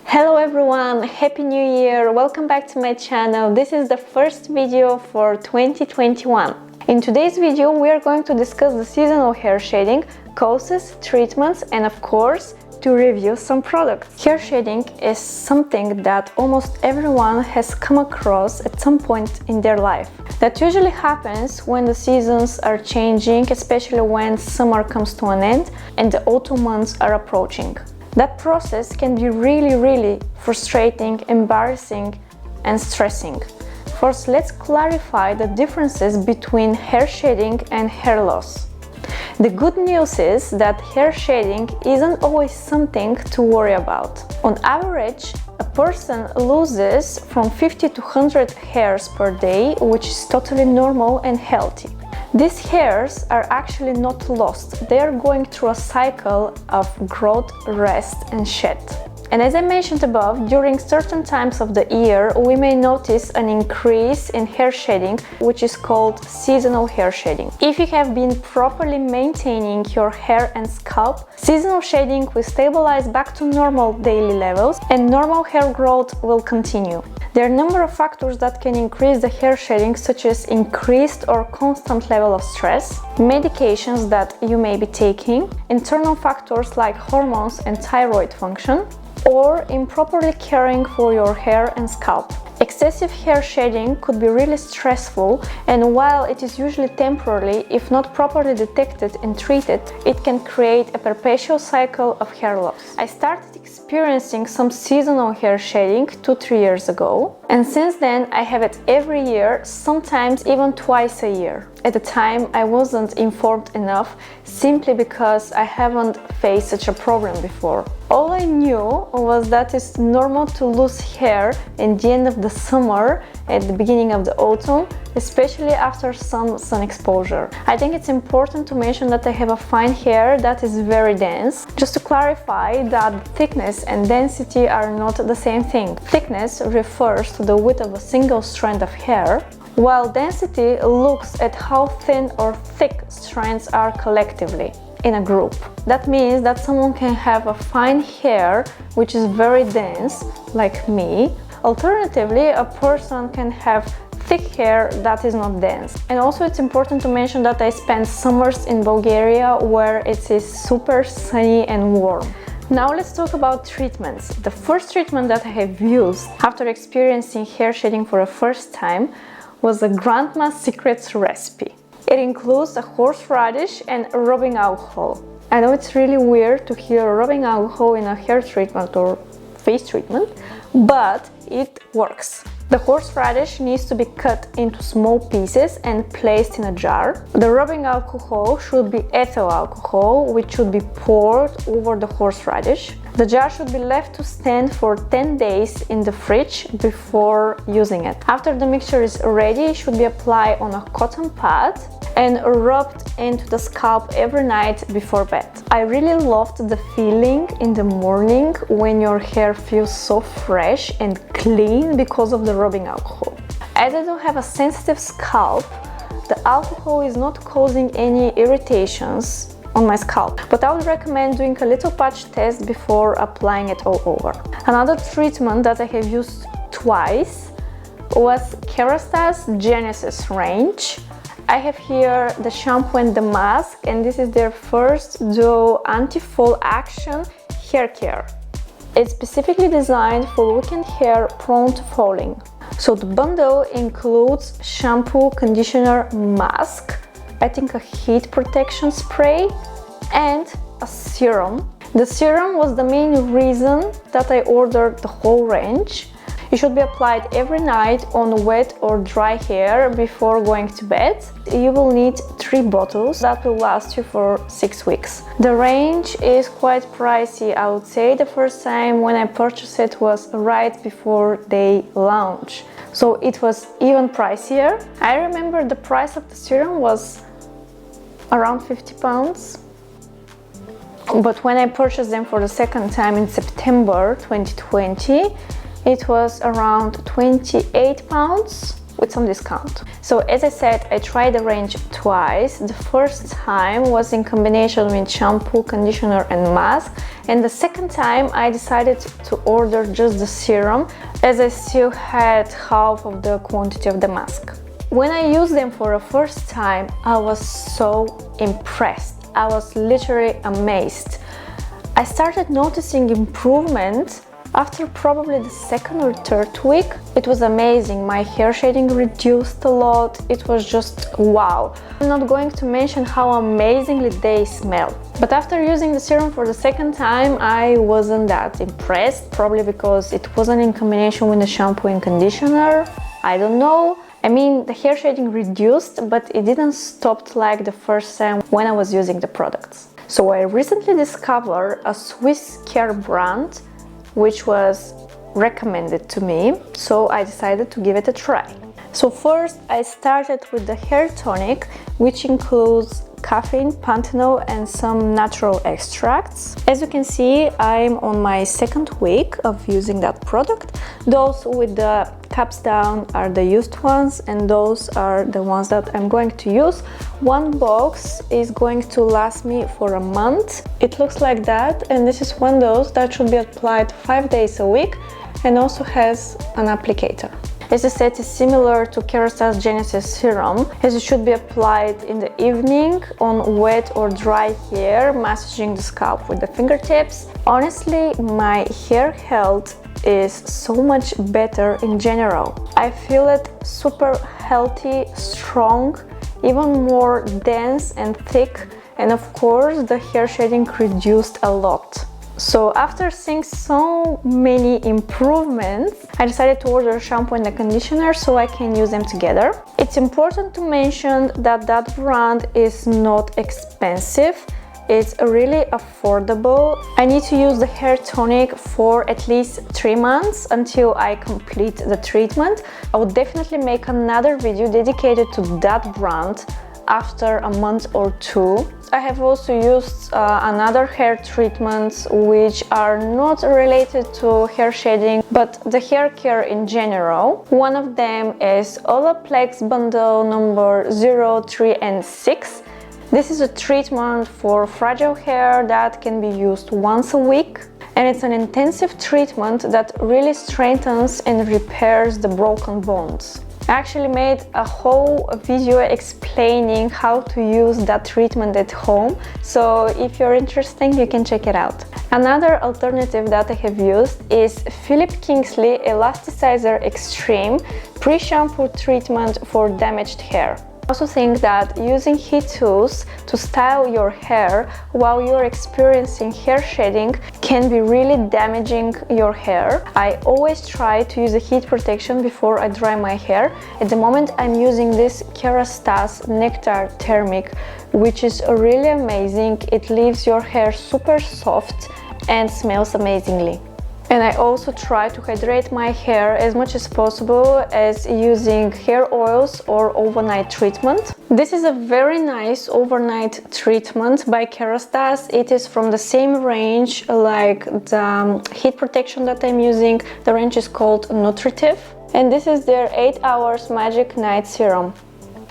Hello everyone, Happy New Year! Welcome back to my channel. This is the first video for 2021. In today's video we are going to discuss the seasonal hair shading, causes, treatments, and of course to review some products. Hair shading is something that almost everyone has come across at some point in their life. That usually happens when the seasons are changing, especially when summer comes to an end and the autumn months are approaching. That process can be really frustrating, embarrassing and stressing. First, let's clarify the differences between hair shading and hair loss. The good news is that hair shading isn't always something to worry about. On average, a person loses from 50 to 100 hairs per day, which is totally normal and healthy. These hairs are actually not lost, they are going through a cycle of growth, rest and shed. And as I mentioned above, during certain times of the year we may notice an increase in hair shedding, which is called seasonal hair shedding. If you have been properly maintaining your hair and scalp, seasonal shedding will stabilize back to normal daily levels and normal hair growth will continue. There are a number of factors that can increase the hair shedding, such as increased or constant level of stress, medications that you may be taking, internal factors like hormones and thyroid function, or improperly caring for your hair and scalp. Excessive hair shedding could be really stressful, and while it is usually temporary, if not properly detected and treated, it can create a perpetual cycle of hair loss. I started experiencing some seasonal hair shedding 2-3 years ago, and since then I have it every year, sometimes even twice a year. At the time I wasn't informed enough, simply because I haven't faced such a problem before. All I knew was that it's normal to lose hair at the end of the summer, at the beginning of the autumn, especially after some sun exposure. I think it's important to mention that I have a fine hair that is very dense. Just to clarify that thickness and density are not the same thing. Thickness refers to the width of a single strand of hair, while density looks at how thin or thick strands are collectively in a group. That means that someone can have a fine hair which is very dense, like me. Alternatively, a person can have thick hair that is not dense. And also it's important to mention that I spent summers in Bulgaria where it is super sunny and warm. Now let's talk about treatments. The first treatment that I have used after experiencing hair shedding for the first time was the Grandma's Secrets recipe. It includes a horseradish and rubbing alcohol. I know it's really weird to hear rubbing alcohol in a hair treatment or face treatment, but it works. The horseradish needs to be cut into small pieces and placed in a jar. The rubbing alcohol should be ethyl alcohol, which should be poured over the horseradish. The jar should be left to stand for 10 days in the fridge before using it. After the mixture is ready, it should be applied on a cotton pad and rubbed into the scalp every night before bed. I really loved the feeling in the morning when your hair feels so fresh and clean because of the rubbing alcohol. As I don't have a sensitive scalp, the alcohol is not causing any irritations on my scalp, but I would recommend doing a little patch test before applying it all over. Another treatment that I have used twice was Kerastase Genesis range. I have here the shampoo and the mask, and this is their first duo anti-fall action hair care. It's specifically designed for weekend hair prone to falling. So the bundle includes shampoo, conditioner, mask, I think a heat protection spray and a serum. The serum was the main reason that I ordered the whole range. It should be applied every night on wet or dry hair before going to bed. You will need 3 bottles that will last you for 6 weeks. The range is quite pricey, I would say. The first time when I purchased it was right before they launch, so it was even pricier. I remember the price of the serum was around £50. But when I purchased them for the second time in September 2020, it was around £28. with some discount. So as I said, I tried the range twice. The first time was in combination with shampoo, conditioner and mask, and the second time I decided to order just the serum, as I still had half of the quantity of the mask. When I used them for the first time, I was so impressed. I was literally amazed. I started noticing improvement after probably the second or third week. It was amazing. My hair shading reduced a lot. It was just wow. I'm not going to mention how amazingly they smell. But after using the serum for the second time, I wasn't that impressed, probably because it wasn't in combination with the shampoo and conditioner. I don't know. I mean, the hair shading reduced, but it didn't stop like the first time when I was using the products. So I recently discovered a Swiss care brand which was recommended to me, so I decided to give it a try. So first I started with the hair tonic, which includes caffeine, panthenol and some natural extracts. As you can see, I'm on my second week of using that product. Those with the caps down are the used ones, and those are the ones that I'm going to use. One box is going to last me for a month. It looks like that, and this is one dose that should be applied 5 days a week and also has an applicator. As I said, it's similar to Kerastase Genesis serum, as it should be applied in the evening on wet or dry hair, massaging the scalp with the fingertips. Honestly, my hair health is so much better in general. I feel it super healthy, strong, even more dense and thick, and of course the hair shading reduced a lot. So after seeing so many improvements, I decided to order a shampoo and a conditioner so I can use them together. It's important to mention that that brand is not expensive. It's really affordable. I need to use the hair tonic for at least 3 months until I complete the treatment. I would definitely make another video dedicated to that brand after a month or 2. I have also used another hair treatments which are not related to hair shading but the hair care in general. One of them is Olaplex bundle number 0, 3 and 6. This is a treatment for fragile hair that can be used once a week, and it's an intensive treatment that really strengthens and repairs the broken bones. I actually made a whole video explaining how to use that treatment at home, so if you're interested, you can check it out. Another alternative that I have used is Philip Kingsley Elasticizer Extreme pre-shampoo treatment for damaged hair. I also think that using heat tools to style your hair while you're experiencing hair shedding can be really damaging your hair. I always try to use a heat protection before I dry my hair. At the moment I'm using this Kerastase Nectar Thermic, which is really amazing. It leaves your hair super soft and smells amazingly. And I also try to hydrate my hair as much as possible as using hair oils or overnight treatment. This is a very nice overnight treatment by Kerastase. It is from the same range like the heat protection that I'm using. The range is called Nutritive, and this is their 8 hours magic night serum.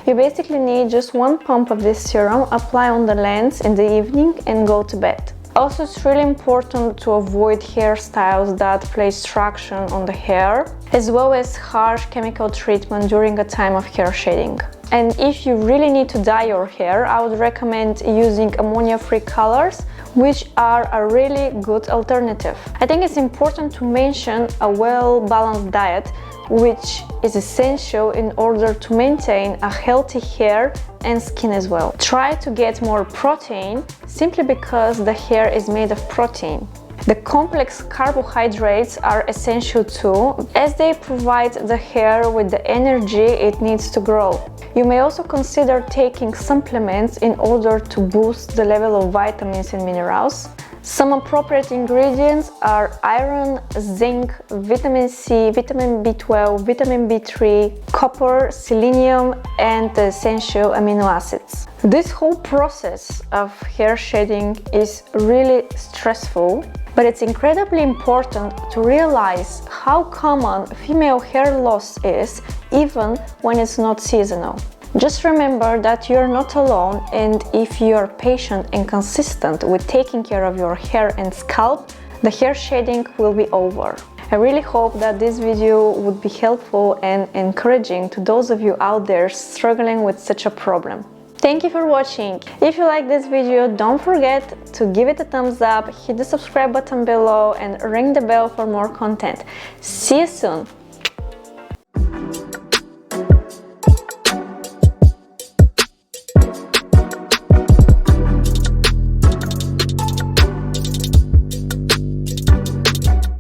You basically need just 1 pump of this serum, apply on the lens in the evening and go to bed. Also, it's really important to avoid hairstyles that place traction on the hair, as well as harsh chemical treatment during a time of hair shedding. And if you really need to dye your hair, I would recommend using ammonia-free colors, which are a really good alternative. I think it's important to mention a well-balanced diet, which is essential in order to maintain a healthy hair and skin as well. Try to get more protein simply because the hair is made of protein. The complex carbohydrates are essential too, as they provide the hair with the energy it needs to grow. You may also consider taking supplements in order to boost the level of vitamins and minerals. Some appropriate ingredients are iron, zinc, vitamin C, vitamin B12, vitamin B3, copper, selenium, and the essential amino acids. This whole process of hair shedding is really stressful, but it's incredibly important to realize how common female hair loss is, even when it's not seasonal. Just remember that you're not alone, and if you're patient and consistent with taking care of your hair and scalp, the hair shedding will be over. I really hope that this video would be helpful and encouraging to those of you out there struggling with such a problem. Thank you for watching. If you like this video, don't forget to give it a thumbs up, hit the subscribe button below and ring the bell for more content. See you soon!